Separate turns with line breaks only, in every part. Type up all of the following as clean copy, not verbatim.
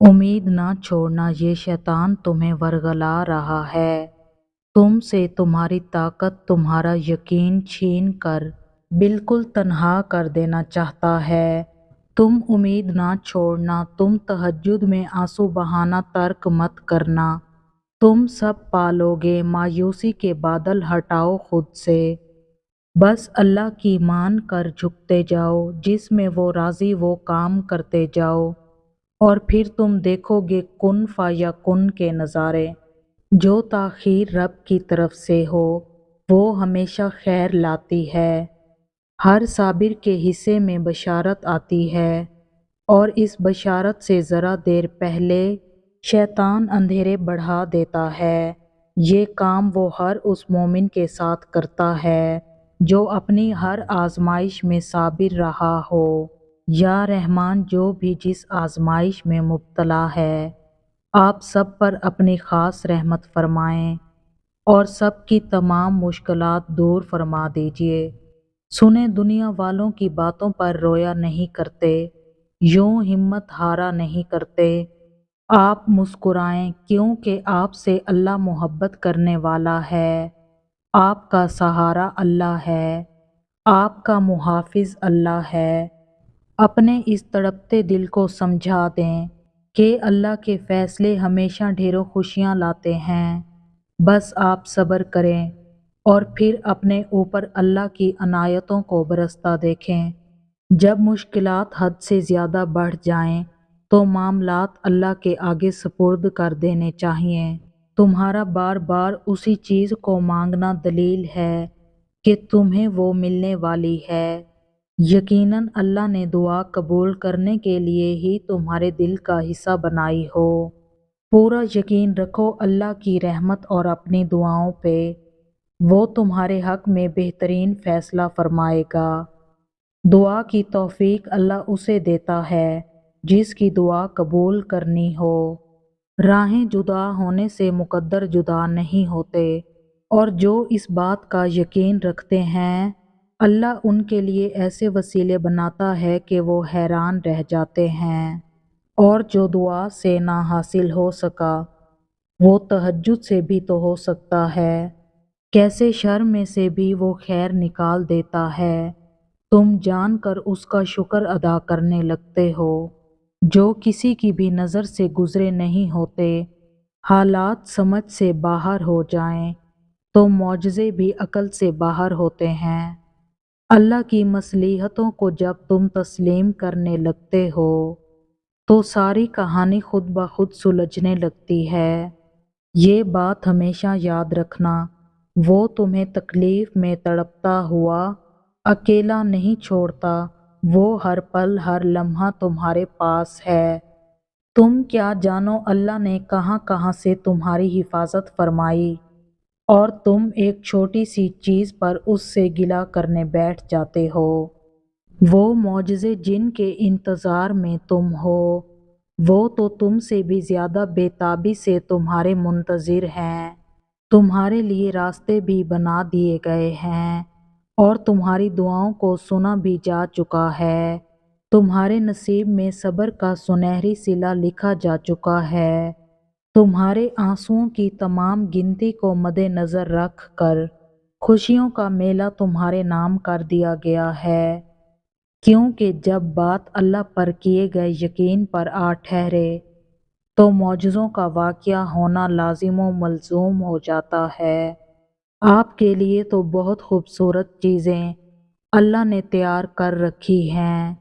उम्मीद ना छोड़ना, ये शैतान तुम्हें वर्गला रहा है। तुमसे तुम्हारी ताकत, तुम्हारा यकीन छीन कर बिल्कुल तन्हा कर देना चाहता है। तुम उम्मीद ना छोड़ना, तुम तहज्जुद में आंसू बहाना तर्क मत करना। तुम सब पालोगे, मायूसी के बादल हटाओ खुद से। बस अल्लाह की मान कर झुकते जाओ, जिसमें वो राजी वो काम करते जाओ, और फिर तुम देखोगे कुन फायकुन के नज़ारे। जो ताख़ीर रब की तरफ से हो वो हमेशा खैर लाती है। हर साबिर के हिस्से में बशारत आती है, और इस बशारत से ज़रा देर पहले शैतान अंधेरे बढ़ा देता है। ये काम वो हर उस मोमिन के साथ करता है जो अपनी हर आजमाइश में साबिर रहा हो। या रहमान, जो भी जिस आजमाइश में मुब्तला है, आप सब पर अपनी ख़ास रहमत फरमाएं और सब की तमाम मुश्किलात दूर फरमा दीजिए। सुने दुनिया वालों की बातों पर रोया नहीं करते, यूं हिम्मत हारा नहीं करते। आप मुस्कुराएं, क्योंकि आपसे अल्लाह मोहब्बत करने वाला है। आपका सहारा अल्लाह है, आपका मुहाफिज अल्लाह है। अपने इस तड़पते दिल को समझा दें कि अल्लाह के फ़ैसले हमेशा ढेरों खुशियाँ लाते हैं। बस आप सब्र करें और फिर अपने ऊपर अल्लाह की अनायतों को बरसता देखें। जब मुश्किलात हद से ज़्यादा बढ़ जाएं, तो मामलात अल्लाह के आगे सुपुर्द कर देने चाहिए। तुम्हारा बार बार उसी चीज़ को मांगना दलील है कि तुम्हें वो मिलने वाली है। यकीनन अल्लाह ने दुआ कबूल करने के लिए ही तुम्हारे दिल का हिस्सा बनाई हो। पूरा यकीन रखो अल्लाह की रहमत और अपनी दुआओं पे। वो तुम्हारे हक में बेहतरीन फ़ैसला फरमाएगा। दुआ की तौफीक अल्लाह उसे देता है जिसकी दुआ कबूल करनी हो। राहें जुदा होने से मुकद्दर जुदा नहीं होते, और जो इस बात का यकीन रखते हैं अल्लाह उनके लिए ऐसे वसीले बनाता है कि वो हैरान रह जाते हैं। और जो दुआ से ना हासिल हो सका, वो तहज्जुद से भी तो हो सकता है। कैसे शर में से भी वो खैर निकाल देता है। तुम जानकर उसका शुक्र अदा करने लगते हो, जो किसी की भी नज़र से गुजरे नहीं होते। हालात समझ से बाहर हो जाएं, तो मौजज़े भी अकल से बाहर होते हैं। अल्लाह की मसलीहतों को जब तुम तस्लीम करने लगते हो, तो सारी कहानी खुद ब खुद सुलझने लगती है। ये बात हमेशा याद रखना, वो तुम्हें तकलीफ़ में तड़पता हुआ अकेला नहीं छोड़ता। वो हर पल हर लम्हा तुम्हारे पास है। तुम क्या जानो अल्लाह ने कहाँ कहाँ से तुम्हारी हिफाजत फरमाई, और तुम एक छोटी सी चीज़ पर उससे गिला करने बैठ जाते हो। वो मौजज़े जिनके इंतज़ार में तुम हो, वो तो तुमसे भी ज़्यादा बेताबी से तुम्हारे मुंतज़िर हैं। तुम्हारे लिए रास्ते भी बना दिए गए हैं, और तुम्हारी दुआओं को सुना भी जा चुका है। तुम्हारे नसीब में सब्र का सुनहरी सिला लिखा जा चुका है। तुम्हारे आंसुओं की तमाम गिनती को मद्देनज़र रख कर खुशियों का मेला तुम्हारे नाम कर दिया गया है। क्योंकि जब बात अल्लाह पर किए गए यकीन पर आ ठहरे, तो मौजज़ों का वाक़या होना लाजिम व मलज़ूम हो जाता है। आपके लिए तो बहुत खूबसूरत चीज़ें अल्लाह ने तैयार कर रखी हैं,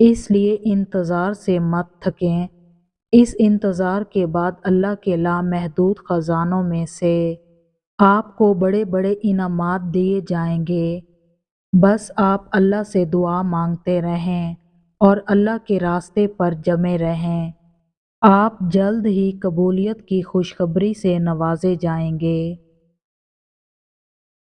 इसलिए इंतज़ार से मत थकें। इस इंतज़ार के बाद अल्लाह के लामहदूद ख़जानों में से आपको बड़े बड़े इनामात दिए जाएंगे। बस आप अल्लाह से दुआ मांगते रहें और अल्लाह के रास्ते पर जमे रहें। आप जल्द ही कबूलियत की खुशखबरी से नवाजे जाएंगे।